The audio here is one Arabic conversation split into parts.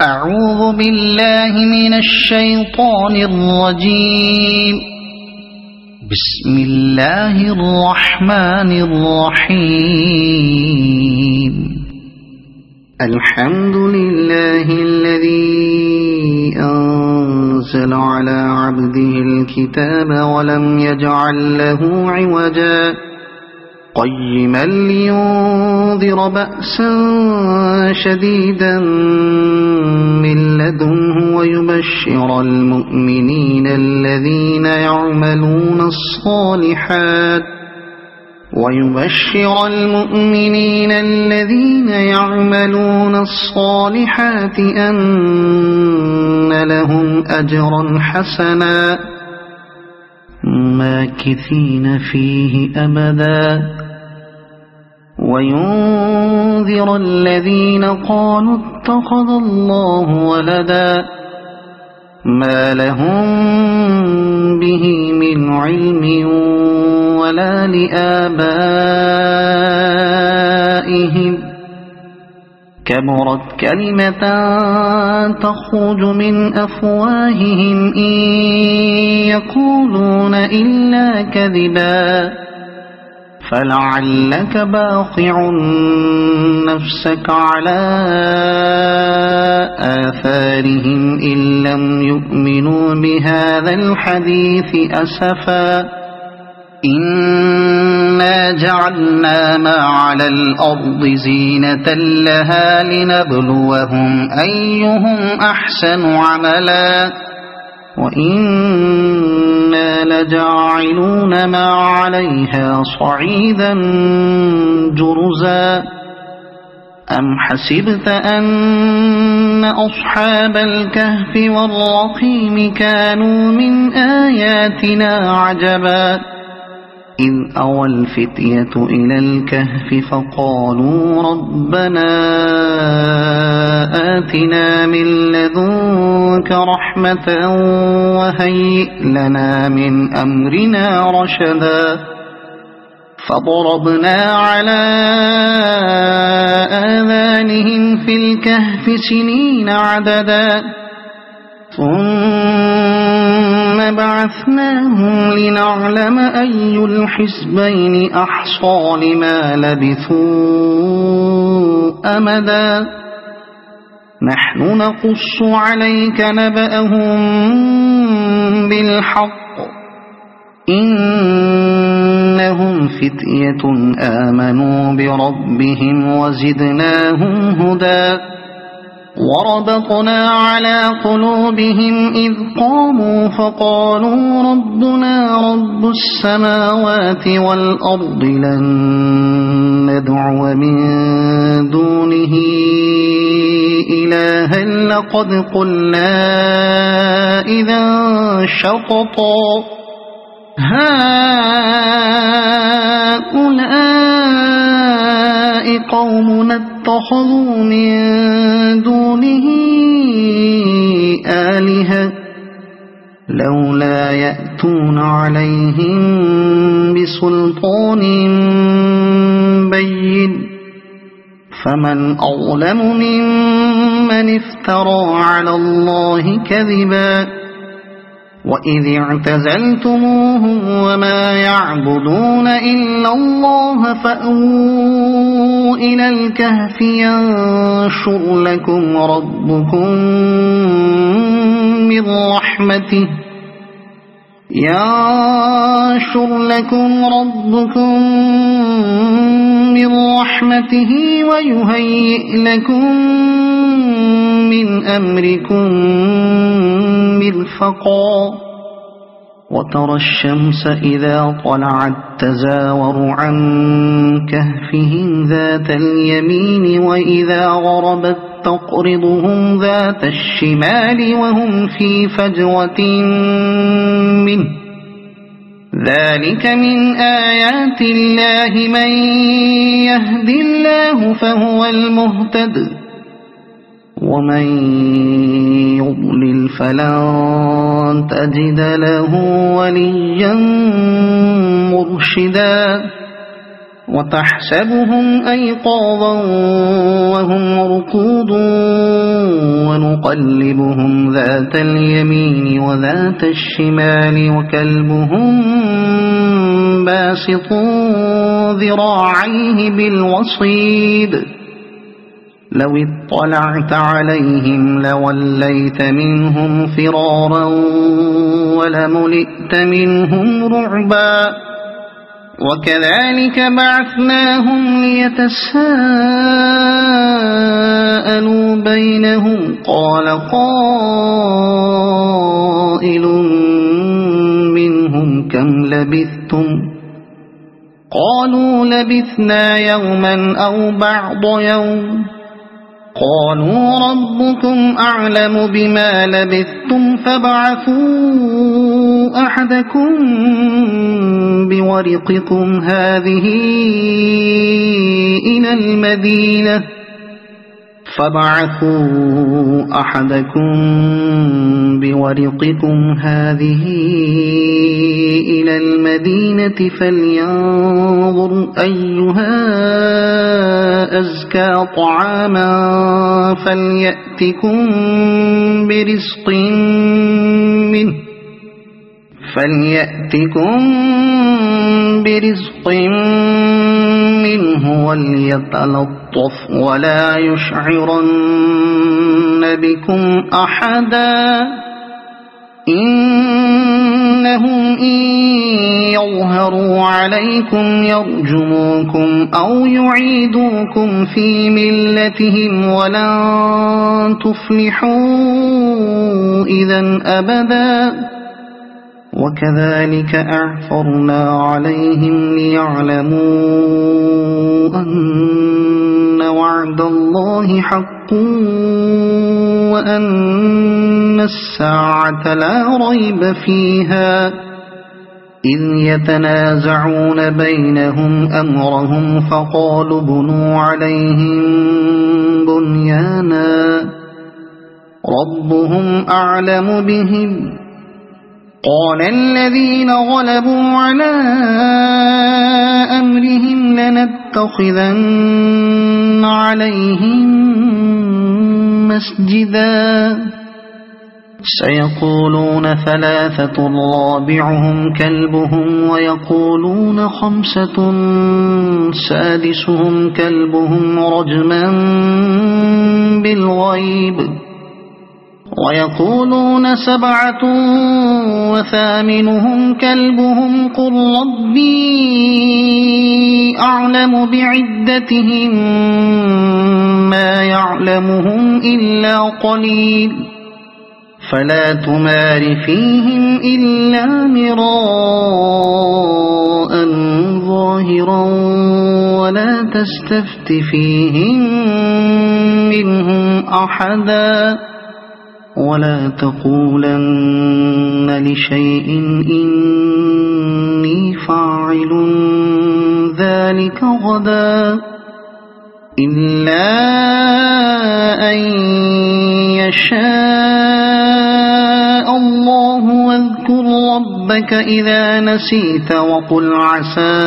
أعوذ بالله من الشيطان الرجيم. بسم الله الرحمن الرحيم. الحمد لله الذي أنزل على عبده الكتاب ولم يجعل له عوجا قيما لينذر بأسا شديدا من لدنه ويبشر المؤمنين الذين يعملون الصالحات أن لهم أجرا حسنا ماكثين فيه أبدا وينذر الذين قالوا اتخذ الله ولدا ما لهم به من علم ولا لآبائهم كبرت كلمة تخرج من أفواههم إن يقولون إلا كذبا فلعلك باخع نفسك على آثارهم إن لم يؤمنوا بهذا الحديث أسفا إنا جعلنا ما على الأرض زينة لها لنبلوهم أيهم أحسن عملا وإنا لجاعلون ما عليها صعيدا جرزا أم حسبت أن أصحاب الكهف والرقيم كانوا من آياتنا عجبا إذ أوى الفتية إلى الكهف فقالوا ربنا آتنا من لدنك رحمة وهيئ لنا من أمرنا رشدا فضربنا على آذانهم في الكهف سنين عددا ثم بعثناهم لنعلم أي الحزبين أحصى لما لبثوا أمدا نحن نقص عليك نبأهم بالحق إنهم فتية آمنوا بربهم وزدناهم هدى وربطنا على قلوبهم إذ قاموا فقالوا ربنا رب السماوات والأرض لن ندعو من دونه إلها لقد قلنا إذا شططا هؤلاء قومنا اتخذوا من دونه آلهة لولا يأتون عليهم بسلطان بين فمن أظلم ممن افترى على الله كذبا وإذ اعتزلتموهم وما يعبدون إلا الله فأووا إلى الكهف ينشر لكم ربكم من رحمته ويهيئ لكم من أمركم مرفقا وترى الشمس إذا طلعت تزاور عن كهفهم ذات اليمين وإذا غربت تقرضهم ذات الشمال وهم في فجوة منه ذلك من آيات الله من يهد الله فهو المهتد ومن يضلل فلن تجد له وليا مرشدا وتحسبهم أيقاظا وهم رقود نقلبهم ذات اليمين وذات الشمال وكلبهم باسط ذراعيه بالوصيد لو اطلعت عليهم لوليت منهم فرارا ولملئت منهم رعبا وكذلك بعثناهم ليتساءلوا بينهم قال قائل منهم كم لبثتم قالوا لبثنا يوما أو بعض يوم قالوا ربكم أعلم بما لبثتم فابعثوا أحدكم بورقكم هذه إلى المدينة فلينظر أيها أزكى طعاما فليأتكم برزق منه وليتلطف ولا يشعرن بكم أحدا إنهم إن يظهروا عليكم يرجموكم أو يعيدوكم في ملتهم ولن تفلحوا إذا أبدا وكذلك أعثرنا عليهم ليعلموا أن وعد الله حق وأن الساعة لا ريب فيها إذ يتنازعون بينهم أمرهم فقالوا بنوا عليهم بنيانا ربهم أعلم بهم قال الذين غلبوا على أمرهم لنتخذن عليهم مسجدا سيقولون 3 رابعهم كلبهم ويقولون 5 سادسهم كلبهم رجما بالغيب ويقولون 7 وثامنهم كلبهم قل ربي أعلم بعدتهم ما يعلمهم إلا قليل فلا تمار فيهم إلا مراء ظاهرا ولا تستفت فيهم منهم أحدا ولا تقولن لشيء إني فاعل ذلك غدا إلا أن يشاء الله واذكر ربك إذا نسيت وقل عسى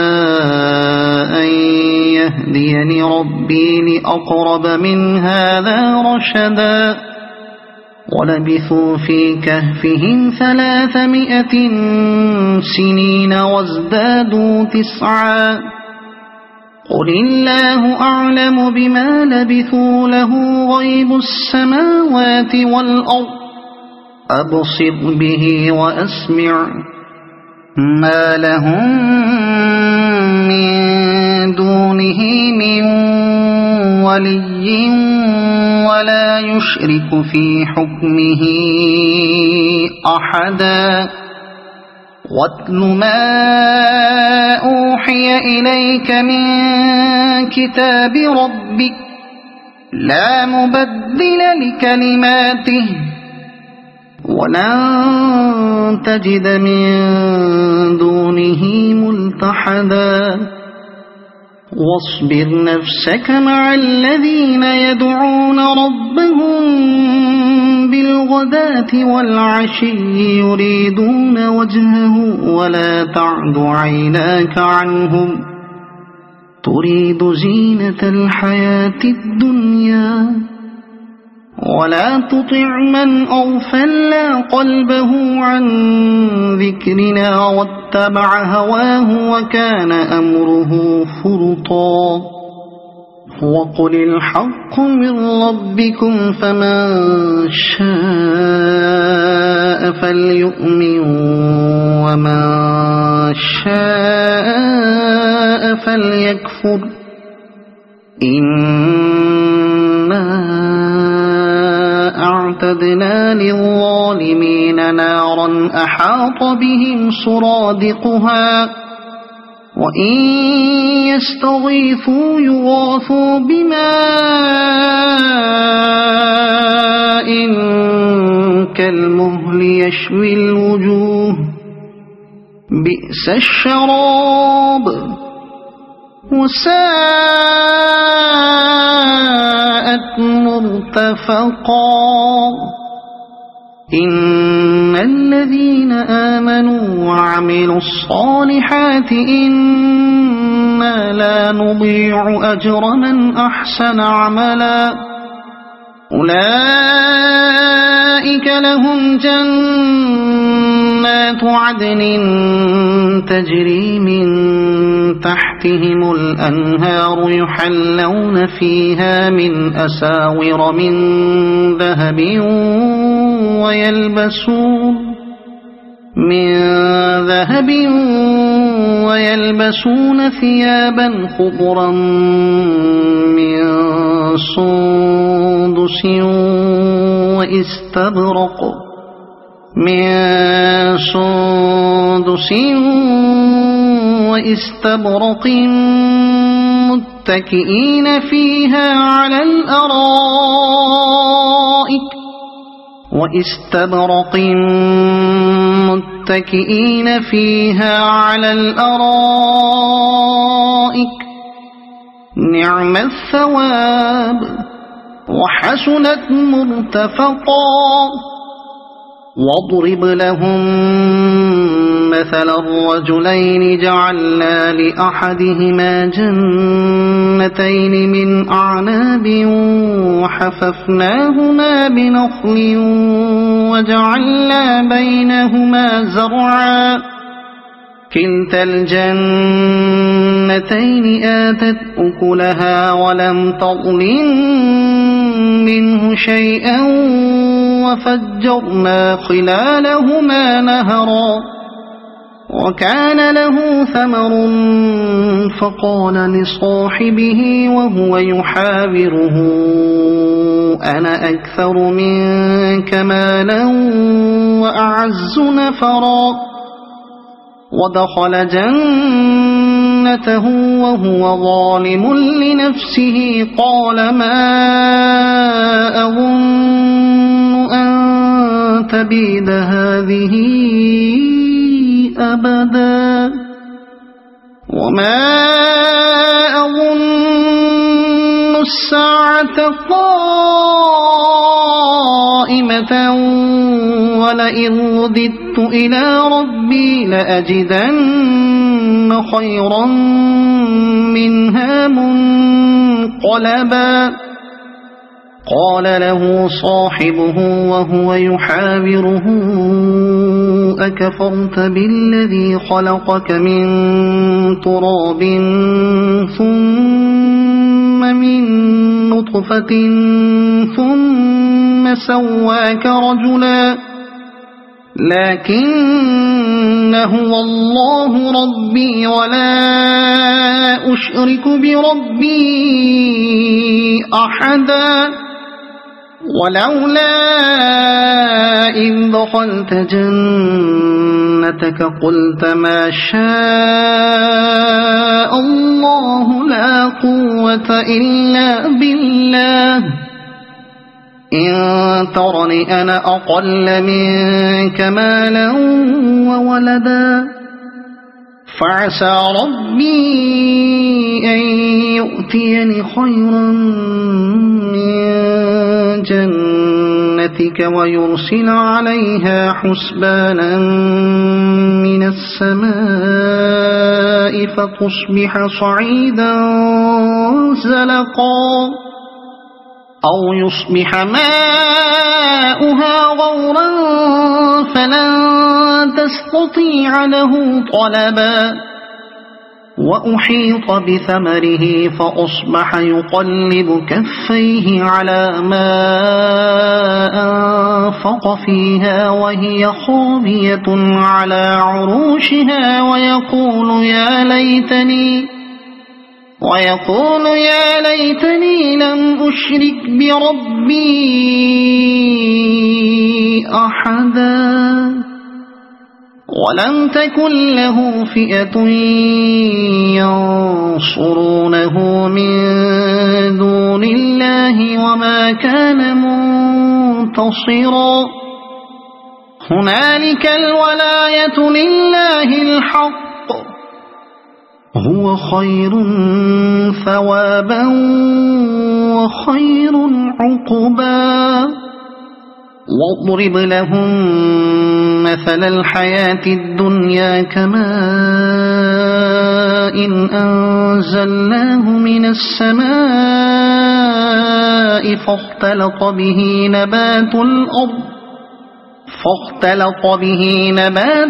أن يهديني ربي لأقرب من هذا رشدا ولبثوا في كهفهم 300 سنين وازدادوا 9 قل الله أعلم بما لبثوا له غيب السماوات والأرض أبصر به وأسمع ما لهم من دونه من ولي ولا يشرك في حكمه أحدا واتل ما أوحي إليك من كتاب ربك لا مبدل لكلماته ولن تجد من دونه ملتحدا واصبر نفسك مع الذين يدعون ربهم بالغداة والعشي يريدون وجهه ولا تعد عيناك عنهم تريد زينة الحياة الدنيا ولا تطع من أغفلنا قلبه عن ذكرنا واتبع هواه وكان أمره فرطا وقل الحق من ربكم فمن شاء فليؤمن ومن شاء فليكفر إنا أعتدنا للظالمين نارا أحاط بهم سرادقها وإن يستغيثوا يغاثوا بماء كالمهل يشوي الوجوه بئس الشراب وساءت مرتفقا إن الذين آمنوا وعملوا الصالحات إنا لا نضيع أجر من أحسن عملا أولئك لهم جنات عدن تجري من تحتهم الأنهار يحلون فيها من أساور من ذهب ويلبسون ثيابا خضرا من سندس واستبرق متكئين فيها على الأرائك نعم الثواب وحسنت مرتفقا واضرب لهم مثل الرجلين جعلنا لأحدهما جنتين من أعناب وحففناهما بنخل وجعلنا بينهما زرعا كلتا الجنتين آتت أكلها ولم تظلم منه شيئا وفجرنا خلالهما نهرا وكان له ثمر فقال لصاحبه وهو يحاوره أنا أكثر منك مالا وأعز نفرا ودخل جنته وهو ظالم لنفسه قال ما أظن أن تبيد هذه أبدا وما أظن الساعة قائمة ولئن رددت إلى ربي لأجدن خيرا منها منقلبا قال له صاحبه وهو يحاوره أكفرت بالذي خلقك من تراب ثم من نطفة ثم سواك رجلا لكن هو الله ربي ولا أشرك بربي أحدا ولولا إذ دخلت جنتك قلت ما شاء الله لا قوة إلا بالله إن ترني أنا أقل منك مالا وولدا فعسى ربي أن يؤتيني خيرا من جنتك ويرسل عليها حسبانا من السماء فتصبح صعيدا زلقا أو يصبح ماؤها غورا فلن تستطيع له طلبا وأحيط بثمره فأصبح يقلب كفيه على ما أنفق فيها وهي خاوية على عروشها ويقول يا ليتني لم أشرك بربي أحدا ولم تكن له فئة ينصرونه من دون الله وما كان منتصرا هنالك الولاية لله الحق هو خير ثوابا وخير عقبا واضرب لهم مثل الحياة الدنيا كماء أنزلناه من السماء فاختلط به نبات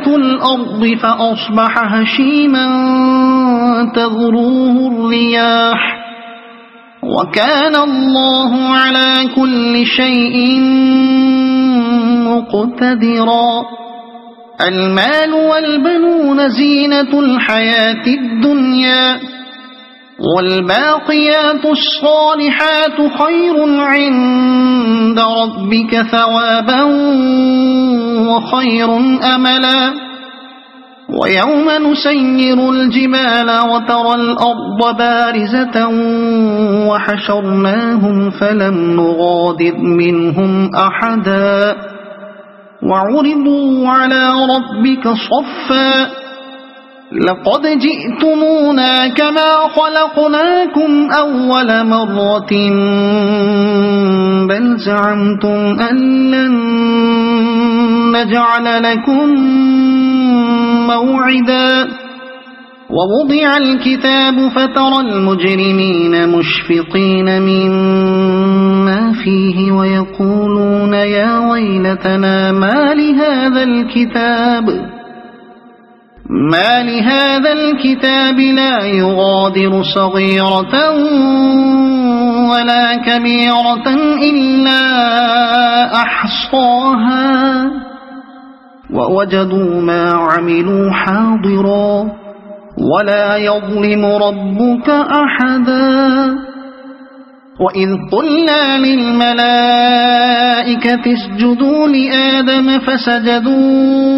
الأرض فأصبح هشيما تذروه الرياح وكان الله على كل شيء مقتدرا المال والبنون زينة الحياة الدنيا والباقيات الصالحات خير عند ربك ثوابا وخير أملا ويوم نسير الجبال وترى الأرض بارزة وحشرناهم فلم نغادر منهم أحدا وعرضوا على ربك صفا لقد جئتمونا كما خلقناكم أول مرة بل زعمتم أن لن نجعل لكم موعدا ووضع الكتاب فترى المجرمين مشفقين مما فيه ويقولون يا ويلتنا ما لهذا الكتاب لا يغادر صغيرة ولا كبيرة إلا أحصاها ووجدوا ما عملوا حاضرا ولا يظلم ربك أحدا وإذ قلنا للملائكة اسجدوا لآدم فسجدوا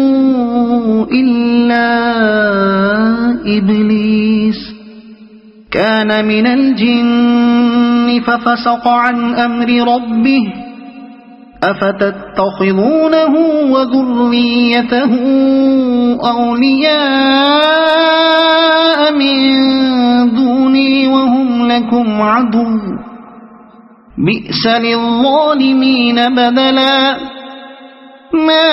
إلا إبليس كان من الجن ففسق عن أمر ربه أفتتخذونه وذريته أولياء من دوني وهم لكم عدو بئس للظالمين بدلا ما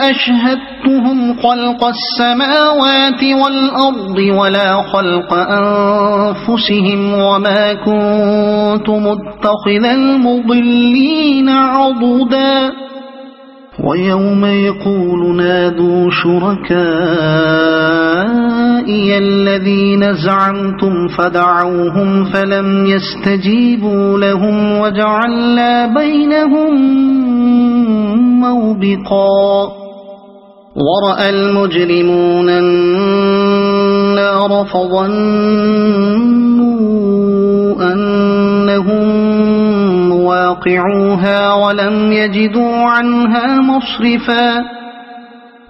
أشهدتهم خلق السماوات والأرض ولا خلق أنفسهم وما كنت متخذ المضلين عضدا ويوم يقول نادوا شركائي الذين زعمتم فدعوهم فلم يستجيبوا لهم وجعلنا بينهم موبقا ورأى المجرمون النار فظنوا أنهم واقعوها ولم يجدوا عنها مصرفا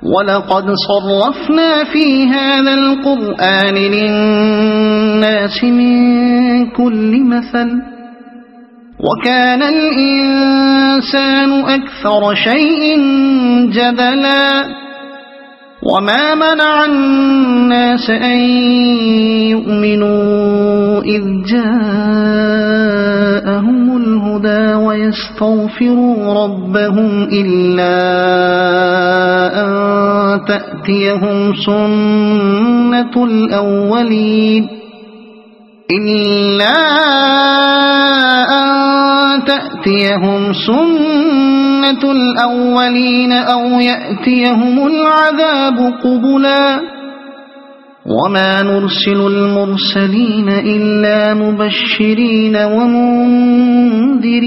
ولقد صرفنا في هذا القرآن للناس من كل مثل وكان الإنسان أكثر شيء جدلا وما منع الناس أن يؤمنوا إذ جاءهم الهدى ويستغفروا ربهم إلا أن تأتيهم سنة الأولين إلا أن تأتيهم سنة الأولين أو يأتيهم العذاب قبلا وما نرسل المرسلين إلا مبشرين ومنذرين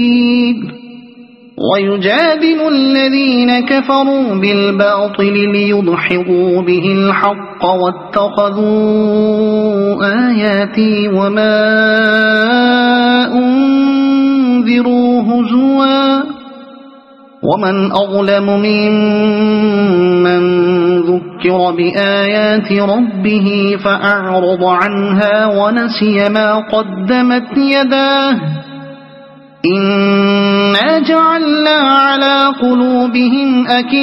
ويجادل الذين كفروا بالباطل ليدحضوا به الحق واتخذوا آياتي وما أنذروا هزوا ومن أظلم ممن ذكر بآيات ربه فأعرض عنها ونسي ما قدمت يداه إنا جعلنا على قلوبهم أكنة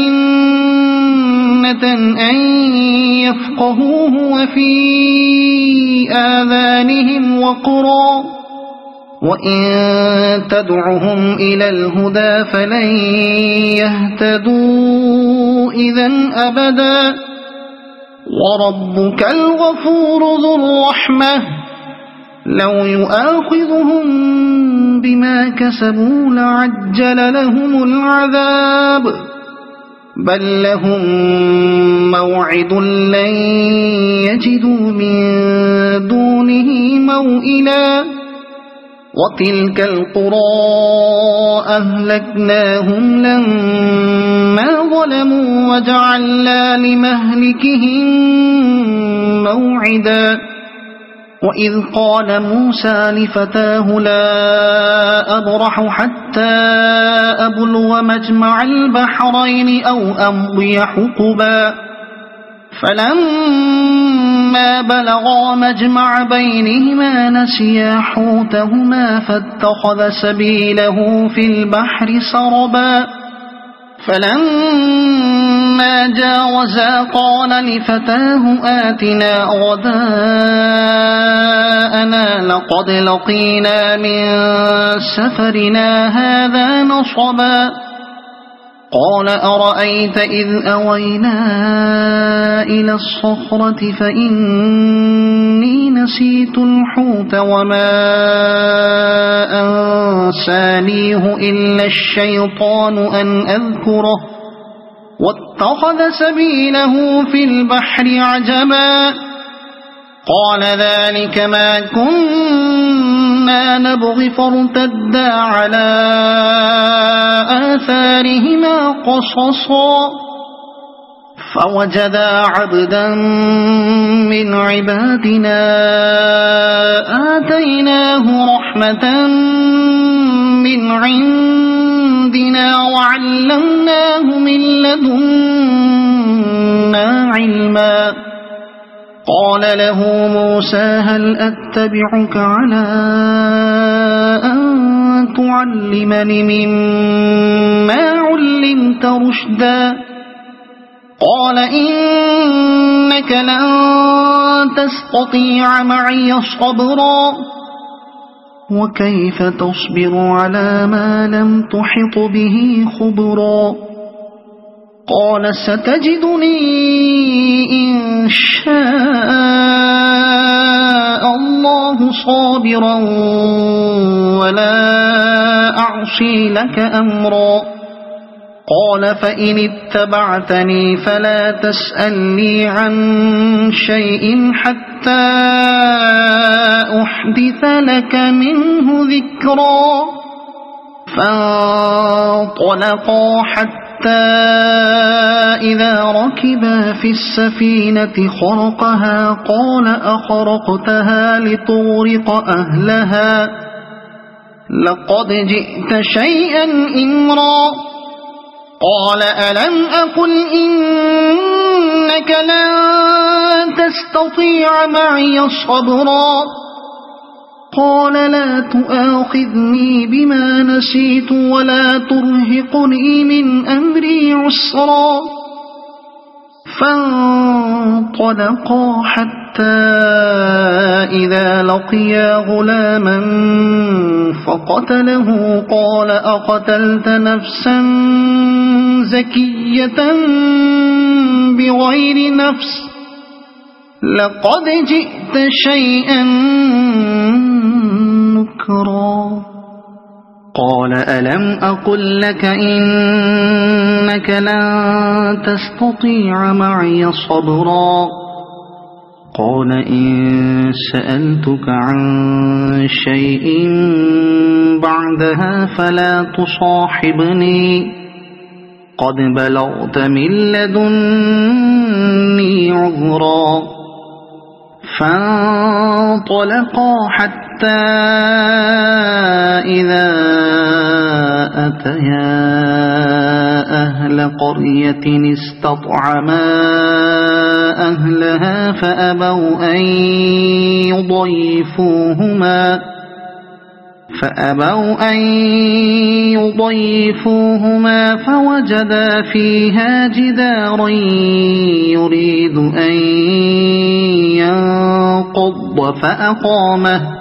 أن يفقهوه وفي آذانهم وقرا وإن تدعهم إلى الهدى فلن يهتدوا إذن أبدا وربك الغفور ذو الرحمة لو يؤاخذهم بما كسبوا لعجل لهم العذاب بل لهم موعد لن يجدوا من دونه موئلا وتلك القرى أهلكناهم لما ظلموا وجعلنا لمهلكهم موعدا وإذ قال موسى لفتاه لا أبرح حتى أبلغ مجمع البحرين أو أمضي حقبا فلما بلغا مجمع بينهما نسيا حوتهما فاتخذ سبيله في البحر سربا فلما جاوزا قال لفتاه آتنا غداءنا لقد لقينا من سفرنا هذا نصبا قال أرأيت إذ أوينا إلى الصخرة فإني نسيت الحوت وما أنسانيه إلا الشيطان أن أذكره واتخذ سبيله في البحر عجبا قال ذلك ما كنا نبغي فارتدا على آثارهما قصصا فوجدا عبدا من عبادنا آتيناه رحمة من عندنا وعلمناه من لدنا علما قال له موسى هل أتبعك على أن تعلمني مما علمت رشدا قال إنك لن تستطيع معي صبرا وكيف تصبر على ما لم تحط به خبرا قال ستجدني إن شاء الله صابرا ولا أعصي لك أمرا قال فإن اتبعتني فلا تسألني عن شيء حتى أحدث لك منه ذكرا فانطلقا حتى إذا ركبا في السفينة خرقها قال أخرقتها لتغرق أهلها لقد جئت شيئا إمرا قال ألم أقل إنك لن تستطيع معي صبرا قال لا تؤاخذني بما نسيت ولا ترهقني من أمري عسرا فانطلقا حتى إذا لقيا غلاما فقتله قال أقتلت نفسا زكية بغير نفس لقد جئت شيئا نكرا قال ألم أقل لك إنك لن تستطيع معي صبرا قال إن سألتك عن شيء بعدها فلا تصاحبني قد بلغت من لدني عذرا فانطلقا حتى إذا أتيا أهل قرية استطعما أهلها فأبوا أن يضيفوهما فوجدا فيها جدارا يريد أن ينقض فأقامه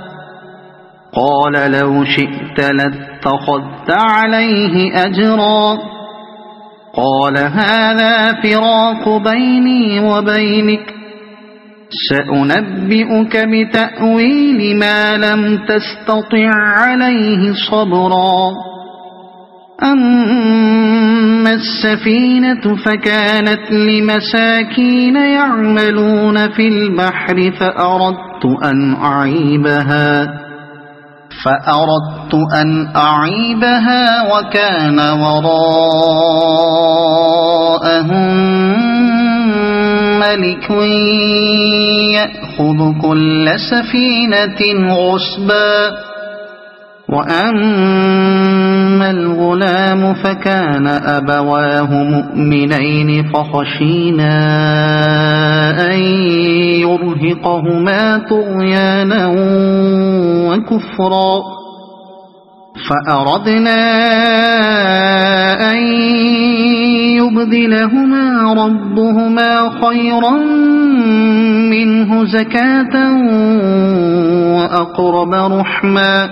قال لو شئت لاتخذت عليه أجرا قال هذا فراق بيني وبينك سأنبئك بتأويل ما لم تستطع عليه صبرا أما السفينة فكانت لمساكين يعملون في البحر فأردت أن أعيبها وكان وراءهم ملك يأخذ كل سفينة غصبا وأما الغلام فكان أبواه مؤمنين فخشينا أن يرهقهما طغيانا وكفرا فأردنا أن يبدلهما ربهما خيرا منه زكاة وأقرب رحما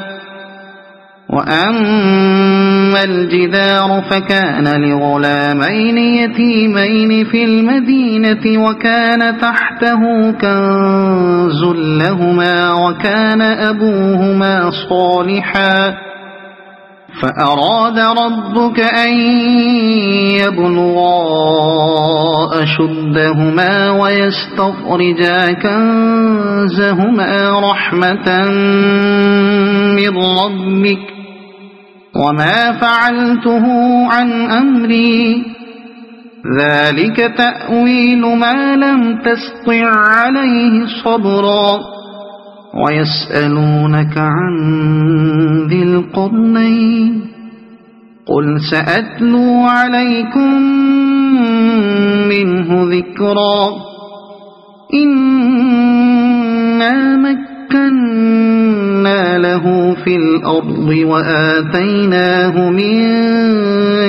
وأما الجدار فكان لغلامين يتيمين في المدينة وكان تحته كنز لهما وكان أبوهما صالحا فأراد ربك أن يبلغا أشدهما ويستخرجا كنزهما رحمة من ربك وما فعلته عن أمري ذلك تأويل ما لم تستطع عليه صبرا ويسألونك عن ذي القرنين قل سأتلو عليكم منه ذكرا إنا مكنا له في الأرض وآتيناه من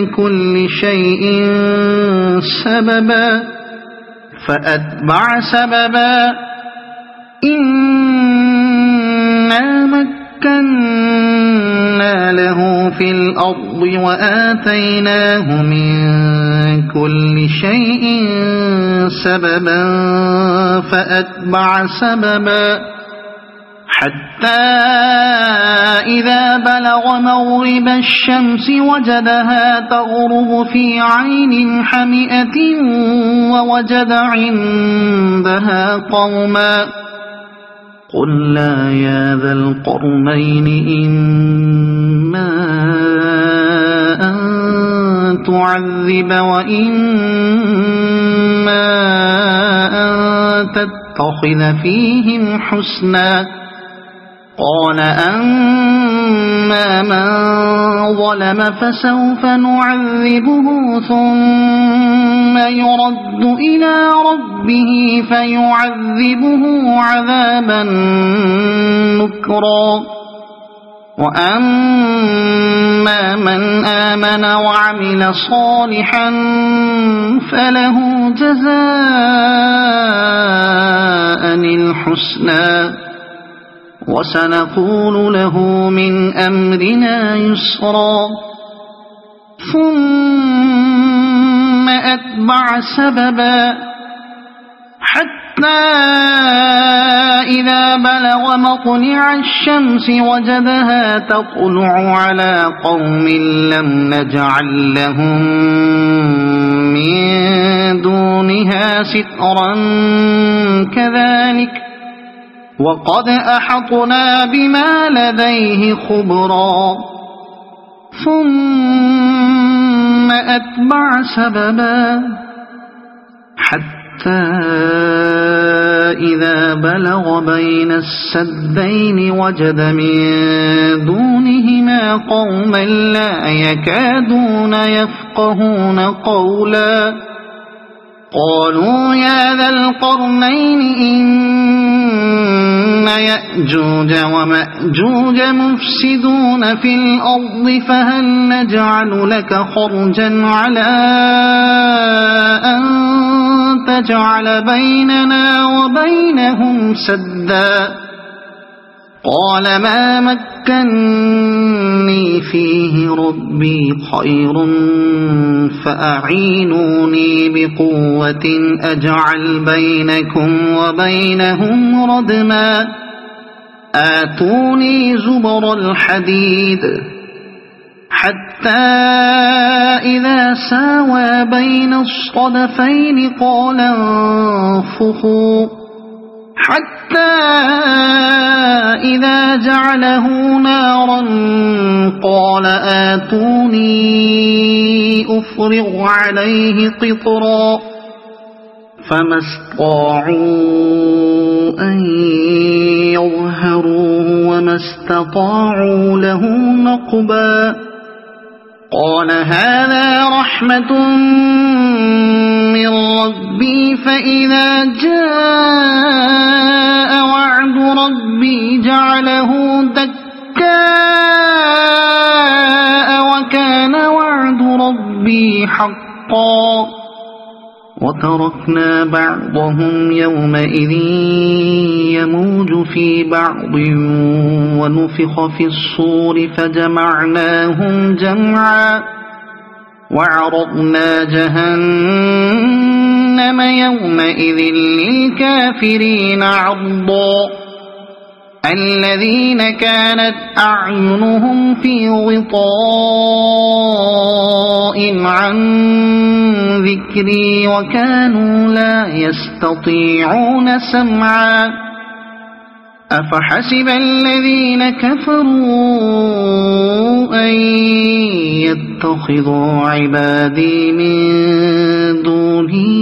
كل شيء سببا فأتبع سببا إنا مكنا له في الأرض وآتيناه من كل شيء سببا فأتبع سببا حتى إذا بلغ مغرب الشمس وجدها تغرب في عين حمئة ووجد عندها قوما قلنا يا ذا القرنين إما أن تعذب وإما أن تتخذ فيهم حسنا قال أما من ظلم فسوف نعذبه ثم يرد إلى ربه فيعذبه عذابا نكرا وأما من آمن وعمل صالحا فله جزاء الحسنى وسنقول له من أمرنا يسرا ثم أتبع سببا حتى إذا بلغ مطلع الشمس وجدها تطلع على قوم لم نجعل لهم من دونها سترا كذلك وقد أحطنا بما لديه خبرا ثم أتبع سببا حتى إذا بلغ بين السدين وجد من دونهما قوما لا يكادون يفقهون قولا قالوا يا ذا القرنين إن يأجوج ومأجوج مفسدون في الأرض فهل نجعل لك خرجا على أن تجعل بيننا وبينهم سدا قال ما مكني فيه ربي خير فأعينوني بقوة أجعل بينكم وبينهم ردما آتوني زبر الحديد حتى إذا ساوى بين الصدفين قال انفخوا حتى إذا جعله نارا قال آتوني أفرغ عليه قطرا فما استطاعوا أن يظهروه وما استطاعوا له نقبا قال هذا رحمة من ربي فإذا جاء وعد ربي جعله دكاء وكان وعد ربي حقا وتركنا بعضهم يومئذ يموج في بعض ونفخ في الصور فجمعناهم جمعا وعرضنا جهنم يومئذ للكافرين عرضا الذين كانت أعينهم في غطاء عن ذكري وكانوا لا يستطيعون سمعا أفحسب الذين كفروا أن يتخذوا عبادي من دوني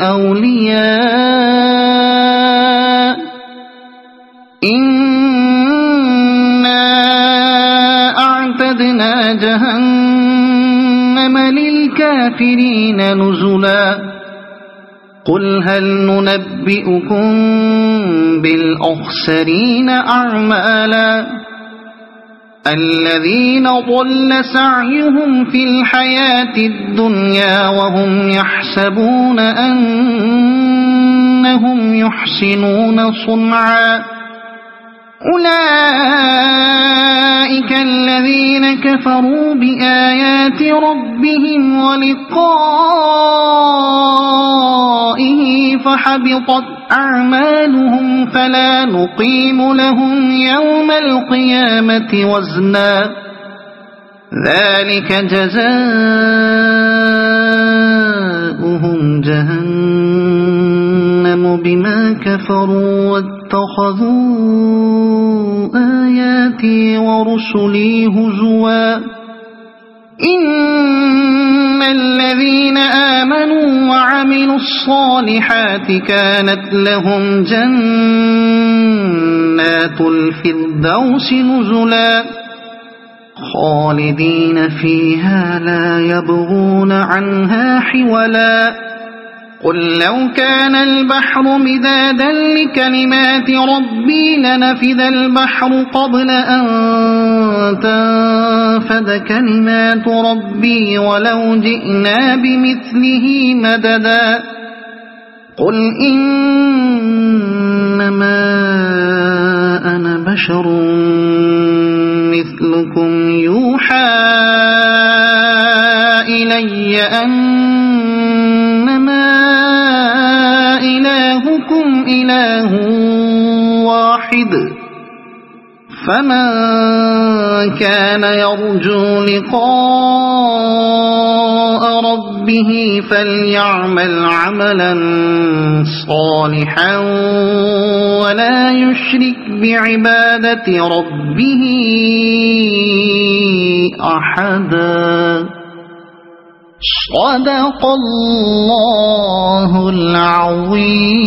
أولياء إنا أعتدنا جهنم للكافرين نزلا قل هل ننبئكم بالأخسرين أعمالا الذين ضل سعيهم في الحياة الدنيا وهم يحسبون أنهم يحسنون صنعا أولئك الذين كفروا بآيات ربهم ولقائه فحبطت أعمالهم فلا نقيم لهم يوم القيامة وزنا ذلك جزاؤهم جهنم بما كفروا واتخذوا آياتي ورسلي هزوا إن الذين آمنوا وعملوا الصالحات كانت لهم جنات الفردوس نزلا خالدين فيها لا يبغون عنها حولا قل لو كان البحر مدادا لكلمات ربي لنفد البحر قبل أن تنفد كلمات ربي ولو جئنا بمثله مددا قل إنما أنا بشر مثلكم يوحى إلي أنما إلهكم إله واحد فمن كان يرجو لقاء ربه فليعمل عملا صالحا ولا يشرك بعبادة ربه أحدا. صدق الله العظيم.